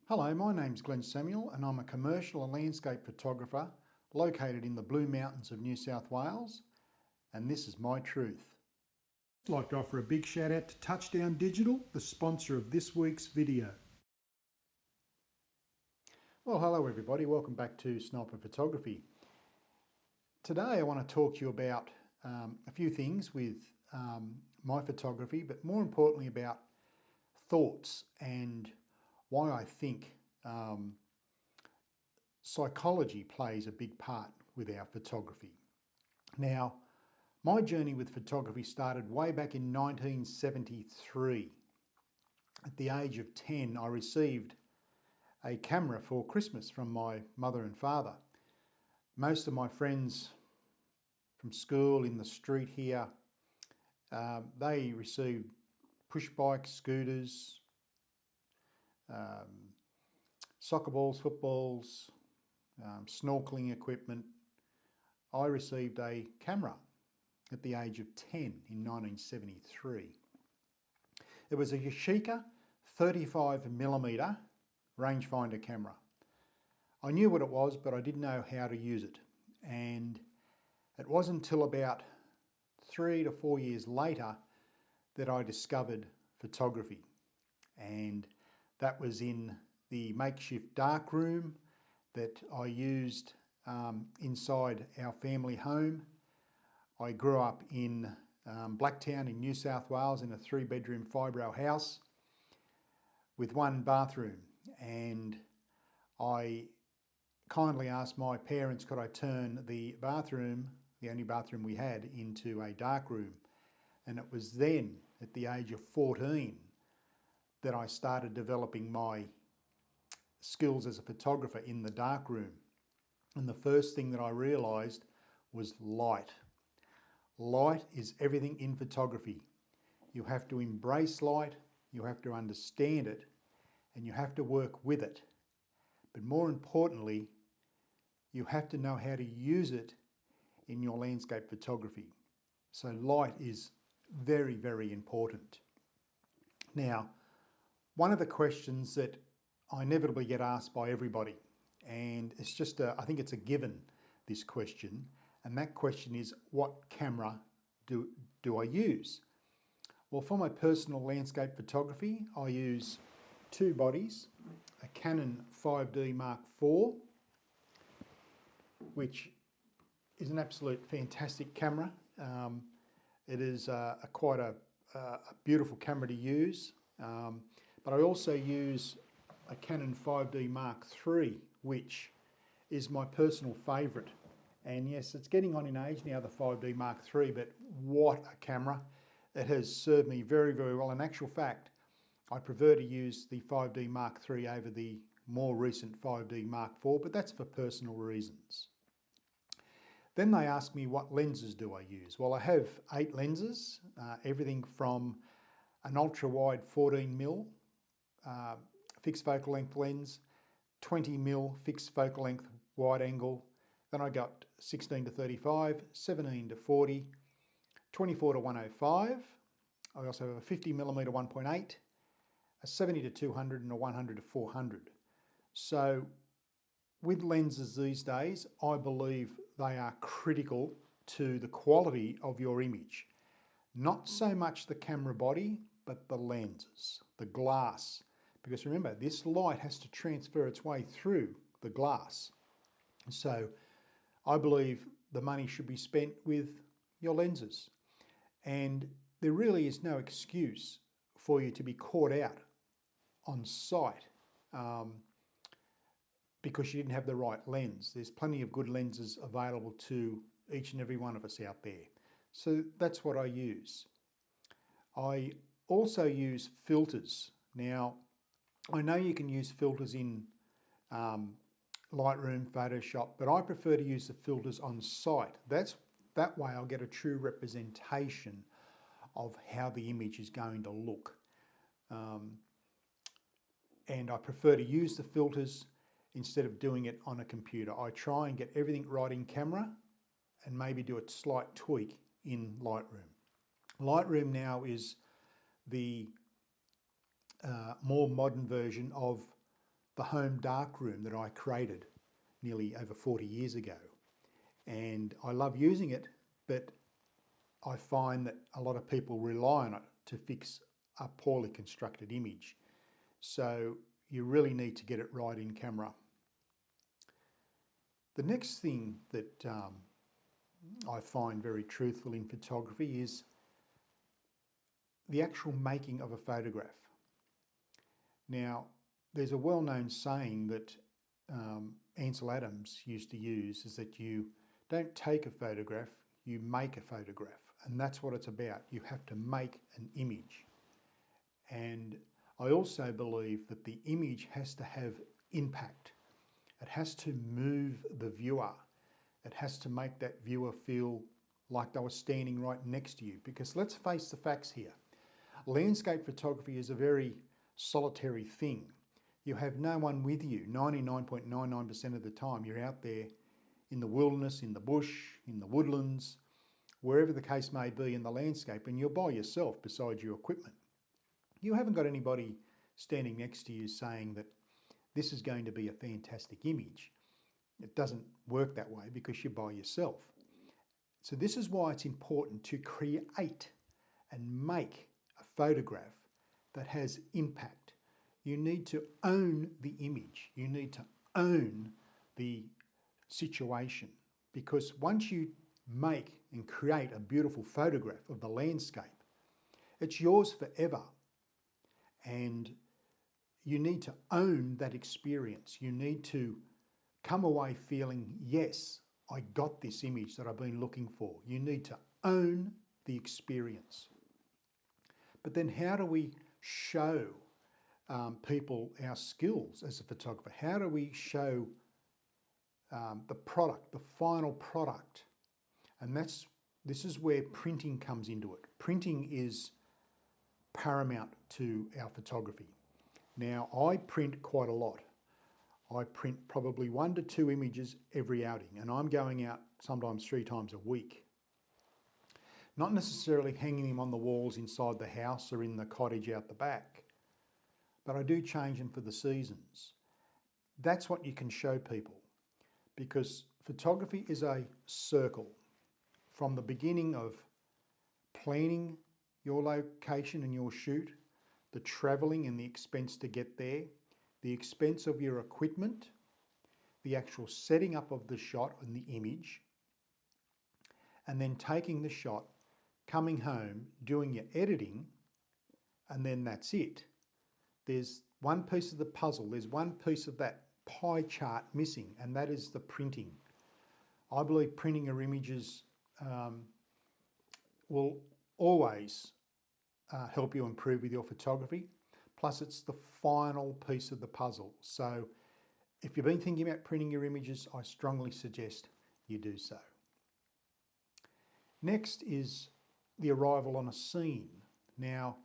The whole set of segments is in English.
Hello, my name's Glenn Samuel and I'm a commercial and landscape photographer located in the Blue Mountains of New South Wales, and this is my truth. I'd like to offer a big shout out to Touchdown Digital, the sponsor of this week's video. Well, hello everybody, welcome back to Sniper Photography. Today I want to talk to you about a few things with my photography, but more importantly about thoughts and why I think psychology plays a big part with our photography. Now, my journey with photography started way back in 1973. At the age of 10, I received a camera for Christmas from my mother and father. Most of my friends from school in the street here, they received push bikes, scooters, soccer balls, footballs, snorkeling equipment. I received a camera at the age of 10 in 1973. It was a Yashica 35mm rangefinder camera. I knew what it was, but I didn't know how to use it. And it wasn't until about 3 to 4 years later that I discovered photography. And that was in the makeshift darkroom that I used inside our family home. I grew up in Blacktown in New South Wales in a 3-bedroom fibro house with 1 bathroom, and I kindly asked my parents could I turn the bathroom, the only bathroom we had, into a dark room. And it was then at the age of 14 that I started developing my skills as a photographer in the dark room. And the first thing that I realised was light. Light is everything in photography. You have to embrace light, you have to understand it, and you have to work with it. But more importantly, you have to know how to use it in your landscape photography. So light is very, very important. Now, one of the questions that I inevitably get asked by everybody, and it's just I think it's a given, this question, and that question is, what camera do I use? Well, for my personal landscape photography, I use 2 bodies, a Canon 5D Mark IV, which is an absolute fantastic camera. It is quite a beautiful camera to use, but I also use a Canon 5D Mark III, which is my personal favourite. And yes, it's getting on in age now, the 5D Mark III, but what a camera. It has served me very, very well. In actual fact, I prefer to use the 5D Mark III over the more recent 5D Mark IV, but that's for personal reasons. Then they ask me, what lenses do I use? Well, I have 8 lenses, everything from an ultra-wide 14mm fixed focal length lens, 20mm fixed focal length wide angle. Then I got 16 to 35, 17 to 40, 24 to 105. I also have a 50mm 1.8, a 70 to 200 and a 100 to 400. So with lenses these days, I believe they are critical to the quality of your image. Not so much the camera body, but the lenses, the glass. Because remember, this light has to transfer its way through the glass. So I believe the money should be spent with your lenses. And there really is no excuse for you to be caught out on site because you didn't have the right lens. There's plenty of good lenses available to each and every one of us out there. So that's what I use. I also use filters. Now, I know you can use filters in Lightroom, Photoshop, but I prefer to use the filters on site. That way I'll get a true representation of how the image is going to look. And I prefer to use the filters instead of doing it on a computer. I try and get everything right in camera and maybe do a slight tweak in Lightroom. Lightroom now is the more modern version of the home darkroom that I created nearly over 40 years ago. And I love using it, but I find that a lot of people rely on it to fix a poorly constructed image. So you really need to get it right in camera. The next thing that I find very truthful in photography is the actual making of a photograph. Now, there's a well-known saying that Ansel Adams used to use, is that you don't take a photograph, you make a photograph. And that's what it's about. You have to make an image. And I also believe that the image has to have impact. It has to move the viewer. It has to make that viewer feel like they were standing right next to you. Because let's face the facts here. Landscape photography is a very solitary thing. You have no one with you 99.99% of the time. You're out there in the wilderness, in the bush, in the woodlands, wherever the case may be in the landscape, and you're by yourself beside your equipment. You haven't got anybody standing next to you saying that this is going to be a fantastic image. It doesn't work that way because you're by yourself. So this is why it's important to create and make a photograph that has impact. You need to own the image. You need to own the situation, because once you make and create a beautiful photograph of the landscape, it's yours forever. And you need to own that experience. You need to come away feeling, yes, I got this image that I've been looking for. You need to own the experience. But then how do we show people our skills as a photographer? How do we show the product, the final product? And this is where printing comes into it. Printing is paramount to our photography. Now, I print quite a lot. I print probably 1 to 2 images every outing, and I'm going out sometimes 3 times a week. Not necessarily hanging them on the walls inside the house or in the cottage out the back, but I do change them for the seasons. That's what you can show people, because photography is a circle. From the beginning of planning your location and your shoot, the travelling and the expense to get there, the expense of your equipment, the actual setting up of the shot and the image, and then taking the shot, coming home, doing your editing, and then that's it. There's one piece of the puzzle, there's one piece of that pie chart missing, and that is the printing. I believe printing your images will always help you improve with your photography. Plus, it's the final piece of the puzzle. So if you've been thinking about printing your images, I strongly suggest you do so. Next is the arrival on a scene. Now,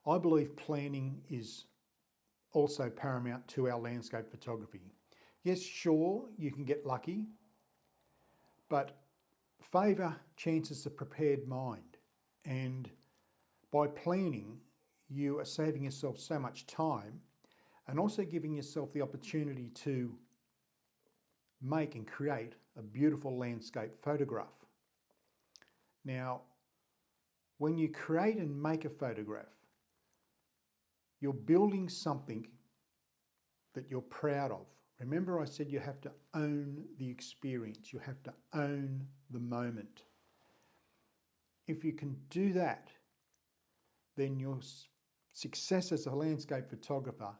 I believe planning is also paramount to our landscape photography. Yes, sure, you can get lucky, but favour chances the prepared mind. And by planning, you are saving yourself so much time and also giving yourself the opportunity to make and create a beautiful landscape photograph. Now, when you create and make a photograph, you're building something that you're proud of. Remember, I said you have to own the experience. You have to own the moment. If you can do that, then your success as a landscape photographer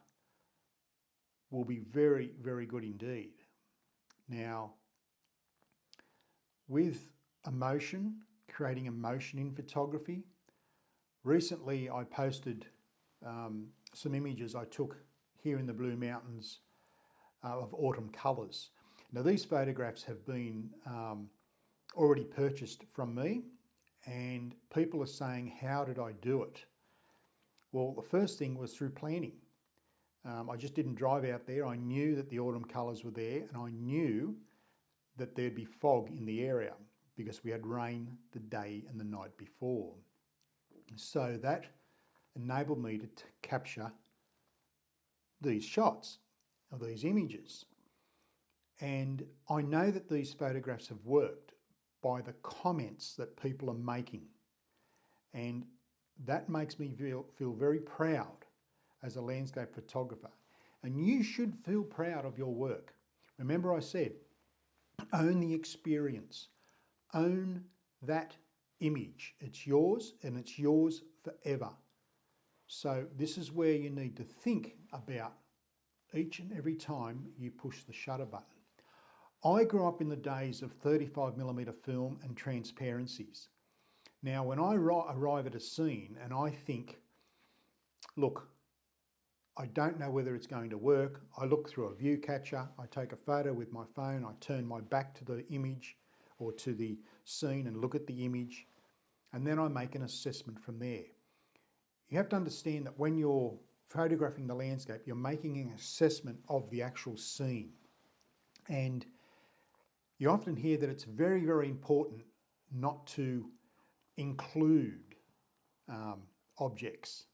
will be very, very good indeed. Now, with emotion, creating emotion in photography, recently I posted some images I took here in the Blue Mountains of autumn colours. Now, these photographs have been already purchased from me, and people are saying, how did I do it? Well, the first thing was through planning. I just didn't drive out there. I knew that the autumn colours were there, and I knew that there'd be fog in the area because we had rain the day and the night before. So that enabled me to capture these shots. of these images. And I know that these photographs have worked by the comments that people are making. And that makes me feel very proud as a landscape photographer. And you should feel proud of your work. Remember I said, own the experience. Own that image. It's yours and it's yours forever. So this is where you need to think about each and every time you push the shutter button. I grew up in the days of 35mm film and transparencies. Now, when I arrive at a scene and I think, look, I don't know whether it's going to work, I look through a view catcher, I take a photo with my phone, I turn my back to the image or to the scene and look at the image, and then I make an assessment from there. You have to understand that when you're photographing the landscape, you're making an assessment of the actual scene. And you often hear that it's very, very important not to include objects.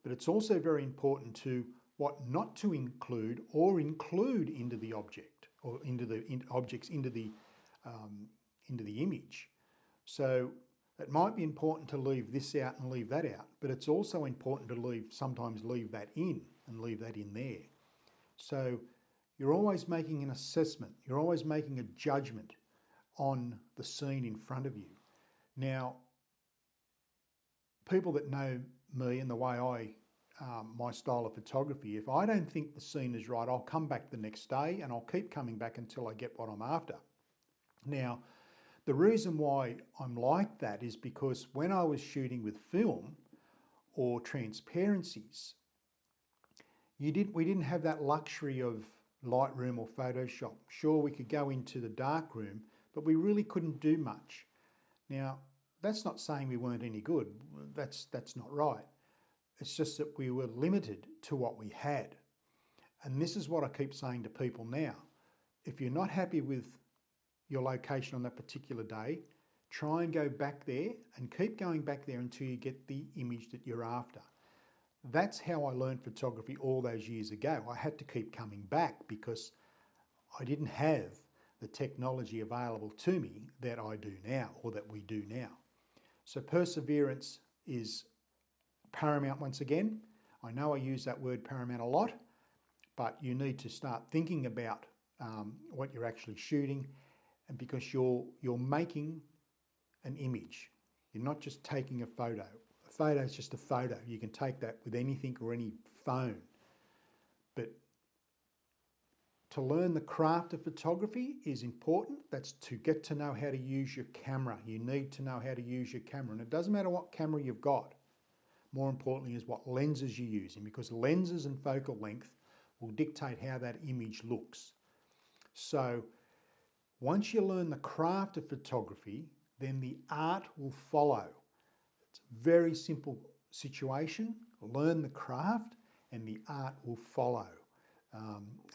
But it's also very important to what not to include or include into the object or into the objects into the image. So it might be important to leave this out and leave that out, but it's also important to sometimes leave that in and leave that in there. So you're always making an assessment. You're always making a judgment on the scene in front of you. Now, people that know me and the way my style of photography, if I don't think the scene is right, I'll come back the next day and I'll keep coming back until I get what I'm after. Now, the reason why I'm like that is because when I was shooting with film or transparencies, we didn't have that luxury of Lightroom or Photoshop. Sure, we could go into the darkroom, but we really couldn't do much. Now, that's not saying we weren't any good. That's not right. It's just that we were limited to what we had. And this is what I keep saying to people now. If you're not happy with your location on that particular day, try and go back there and keep going back there until you get the image that you're after. That's how I learned photography all those years ago. I had to keep coming back because I didn't have the technology available to me that I do now or that we do now. So perseverance is paramount once again. I know I use that word paramount a lot, but you need to start thinking about what you're actually shooting, and because you're making an image. You're not just taking a photo. A photo is just a photo. You can take that with anything or any phone. But to learn the craft of photography is important. That's to get to know how to use your camera. You need to know how to use your camera. And it doesn't matter what camera you've got. More importantly is what lenses you're using, because lenses and focal length will dictate how that image looks. So once you learn the craft of photography, then the art will follow. It's a very simple situation. Learn the craft and the art will follow.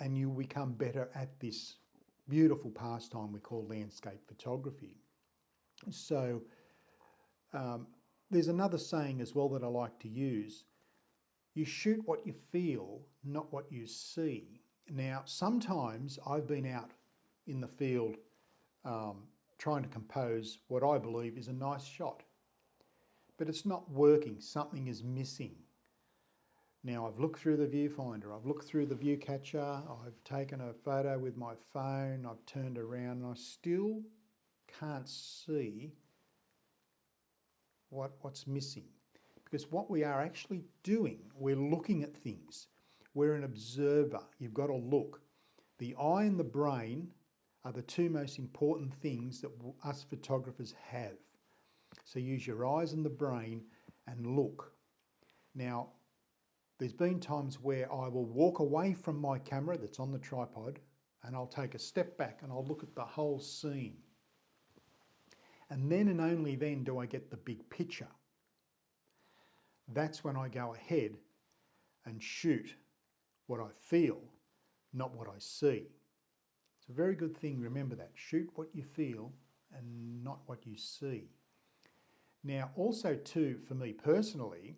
And you'll become better at this beautiful pastime we call landscape photography. So there's another saying as well that I like to use. You shoot what you feel, not what you see. Now, sometimes I've been out in the field trying to compose what I believe is a nice shot, but it's not working. Something is missing. Now, I've looked through the viewfinder, I've looked through the view catcher, I've taken a photo with my phone, I've turned around, and I still can't see what's missing. Because what we are actually doing, we're looking at things. We're an observer. You've got to look. The eye and the brain are the two most important things that us photographers have. So use your eyes and the brain and look. Now, there's been times where I will walk away from my camera that's on the tripod and I'll take a step back and I'll look at the whole scene. And then and only then do I get the big picture. That's when I go ahead and shoot what I feel, not what I see. It's a very good thing, remember that. Shoot what you feel and not what you see. Now also too, for me personally,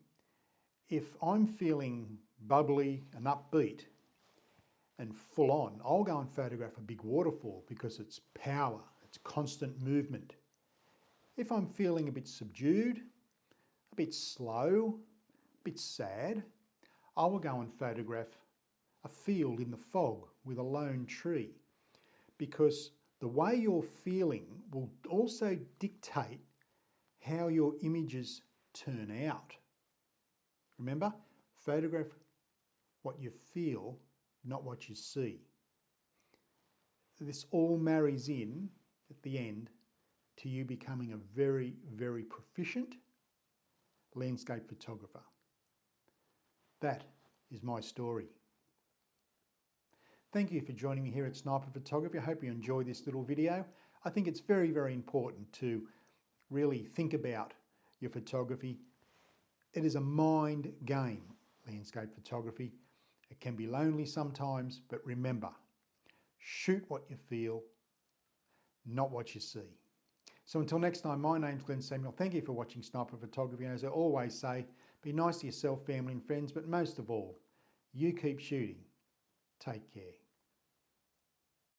if I'm feeling bubbly and upbeat and full on. I'll go and photograph a big waterfall because it's power, it's constant movement. If I'm feeling a bit subdued, a bit slow, a bit sad, I will go and photograph a field in the fog with a lone tree, because the way you're feeling will also dictate how your images turn out. Remember, photograph what you feel, not what you see. This all marries in at the end to you becoming a very, very proficient landscape photographer. That is my story. Thank you for joining me here at Sniper Photography. I hope you enjoyed this little video. I think it's very, very important to really think about your photography. It is a mind game, landscape photography. It can be lonely sometimes, but remember, shoot what you feel, not what you see. So until next time, my name's Glenn Samuel. Thank you for watching Sniper Photography. And as I always say, be nice to yourself, family and friends, but most of all, you keep shooting. Take care.